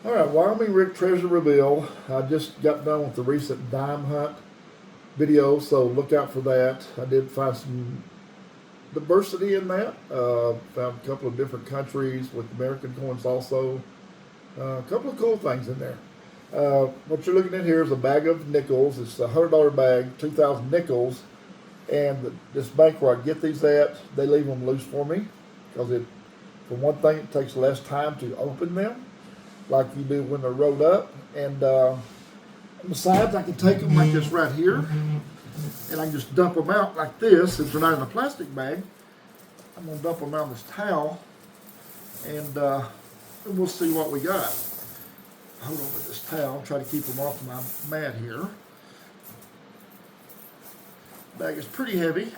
All right, Wyoming Rick Treasure Reveal. I just got done with the recent dime hunt video, so look out for that. I did find some diversity in that. Found a couple of different countries with American coins also. A couple of cool things in there. What you're looking at here is a bag of nickels. It's a $100 bag, 2,000 nickels. And this bank where I get these at, they leave them loose for me because for one thing, it takes less time to open them like you do when they're rolled up. And besides, I can take them like this right here, and I can just dump them out like this. Since they're not in a plastic bag, I'm gonna dump them out on this towel, and we'll see what we got. Hold on with this towel, try to keep them off my mat here. Bag is pretty heavy,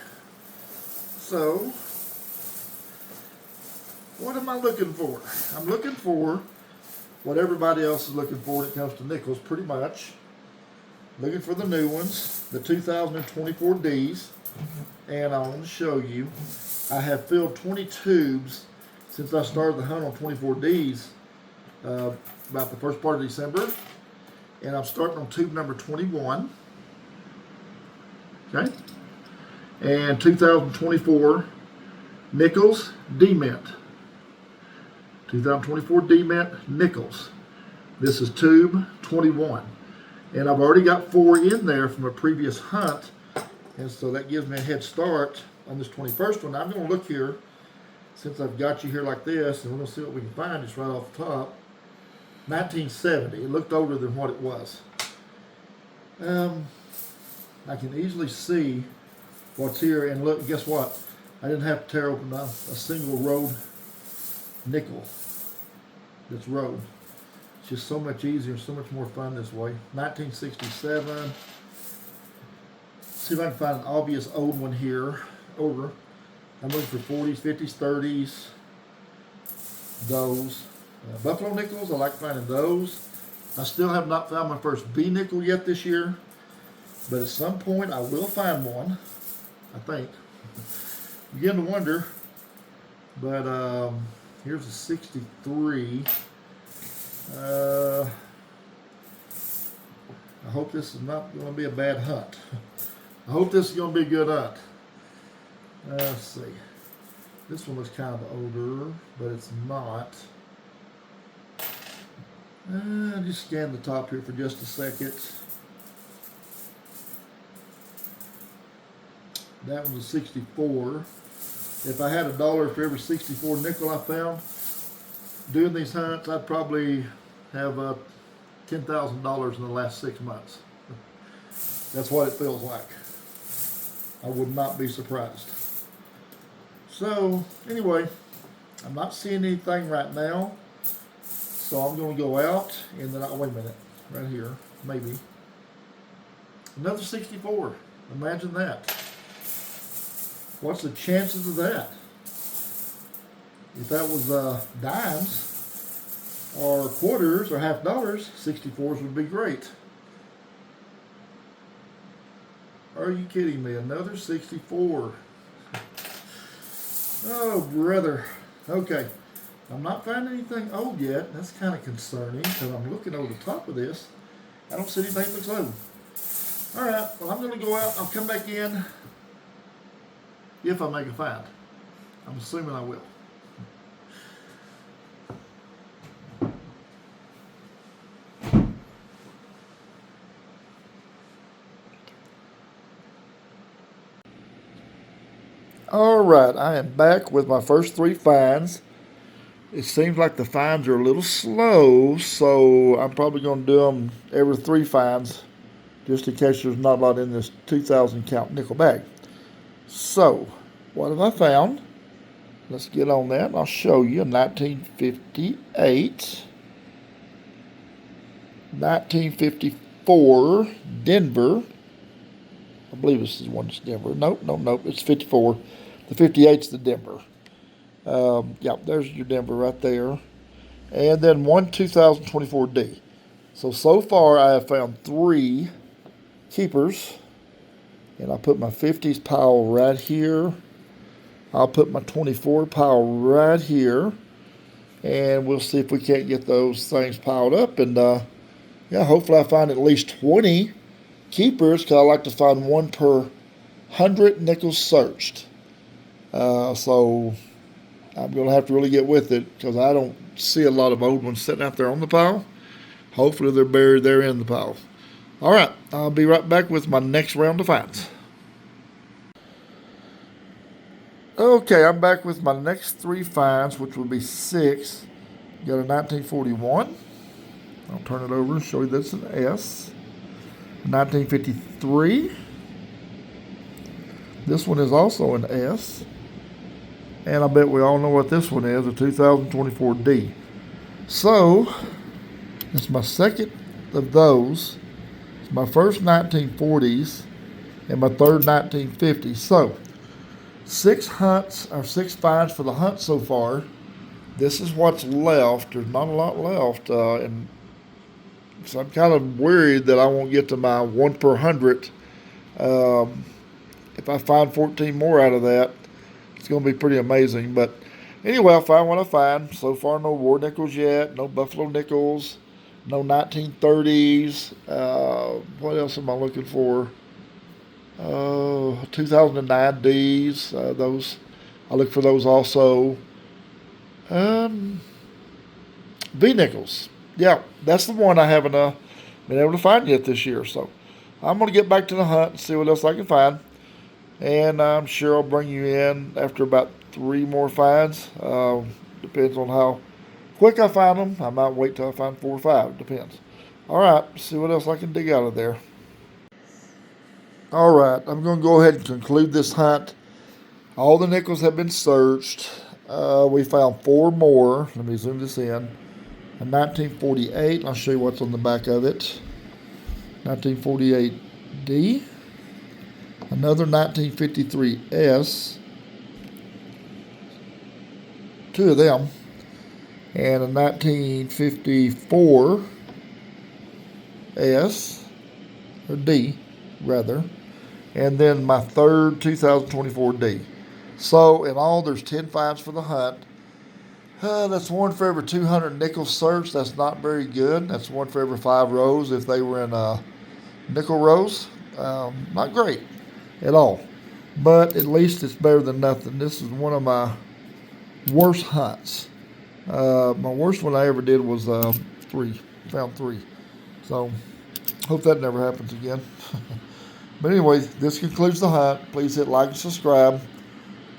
so what am I looking for? I'm looking for what everybody else is looking for when it comes to nickels, pretty much. Looking for the new ones, the 2024 Ds, and I want to show you, I have filled 20 tubes since I started the hunt on 24 Ds about the first part of December, and I'm starting on tube number 21. Okay, and 2024 nickels D-mint. 2024 D-mint nickels. This is tube 21. And I've already got 4 in there from a previous hunt. And so that gives me a head start on this 21st one. I'm going to look here, since I've got you here like this, and we're going to see what we can find just right off the top. 1970. It looked older than what it was. I can easily see what's here. And look, guess what? I didn't have to tear open a single rolled nickel that's rolled. It's just so much easier, so much more fun this way. 1967. See if I can find an obvious old one here. Older. I'm looking for 40s, 50s, 30s. Those. Buffalo nickels, I like finding those. I still have not found my first B nickel yet this year. But at some point I will find one. I think. Begin to wonder. But here's a 63. I hope this is not going to be a bad hunt. I hope this is going to be a good hunt. Let's see. This one looks kind of older, but it's not. Just scan the top here for just a second. That one's a 64. If I had $1 for every 64 nickel I found doing these hunts, I'd probably have $10,000 in the last 6 months. That's what it feels like. I would not be surprised. So anyway, I'm not seeing anything right now, so I'm going to go out and then wait a minute, right here, maybe another 64. Imagine that. What's the chances of that? If that was dimes or quarters or $half, 64s would be great. Are you kidding me? Another 64. Oh, brother. Okay. I'm not finding anything old yet. That's kind of concerning because I'm looking over the top of this. I don't see anything that looks old. All right. Well, I'm going to go out. I'll come back in if I make a find. I'm assuming I will. All right, I am back with my first 3 finds. It seems like the finds are a little slow, so I'm probably going to do them every 3 finds, just in case there's not a lot in this 2,000 count nickel bag. So, what have I found? Let's get on that. I'll show you. 1958, 1954, Denver. I believe this is one that's Denver. Nope, it's 54. The 58's the Denver. Yeah, there's your Denver right there. And then one 2024 D. So far I have found 3 keepers. And I'll put my 50s pile right here. I'll put my 24 pile right here. and we'll see if we can't get those things piled up. And yeah, hopefully I find at least 20 keepers, because I like to find one per 100 nickels searched. So I'm going to have to really get with it, because I don't see a lot of old ones sitting out there on the pile. Hopefully they're buried there in the pile. All right, I'll be right back with my next round of finds. Okay, I'm back with my next 3 finds, which will be 6. Got a 1941. I'll turn it over and show you that's an S. 1953. This one is also an S. And I bet we all know what this one is, a 2024 D. So, it's my second of those. It's my first 1940s and my third 1950s. So, 6 hunts, or 6 finds for the hunt so far. This is what's left. There's not a lot left. And so I'm kind of worried that I won't get to my 1 per 100. If I find 14 more out of that, it's going to be pretty amazing. But anyway, I'll find what I find. So far, no war nickels yet, no buffalo nickels, no 1930s. What else am I looking for? 2009 Ds. Those, I look for those also. V nickels. Yeah, that's the one I haven't been able to find yet this year. So I'm going to get back to the hunt and see what else I can find. And I'm sure I'll bring you in after about 3 more finds. Depends on how quick I find them. I might wait till I find 4 or 5. Depends. All right, see what else I can dig out of there. All right, I'm going to go ahead and conclude this hunt. All the nickels have been searched. We found 4 more. Let me zoom this in. A 1948. I'll show you what's on the back of it. 1948D. Another 1953S. 2 of them. And a 1954S. Or D, rather. And then my third 2024D. So in all, there's 10 finds for the hunt. That's 1 for every 200 nickels searched. That's not very good. That's 1 for every 5 rows if they were in nickel rows. Not great at all. But at least it's better than nothing. This is one of my worst hunts. My worst one I ever did was 3. Found 3. So hope that never happens again. But anyway, this concludes the hunt. Please hit like and subscribe.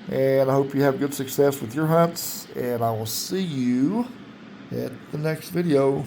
And I hope you have good success with your hunts. And I will see you at the next video.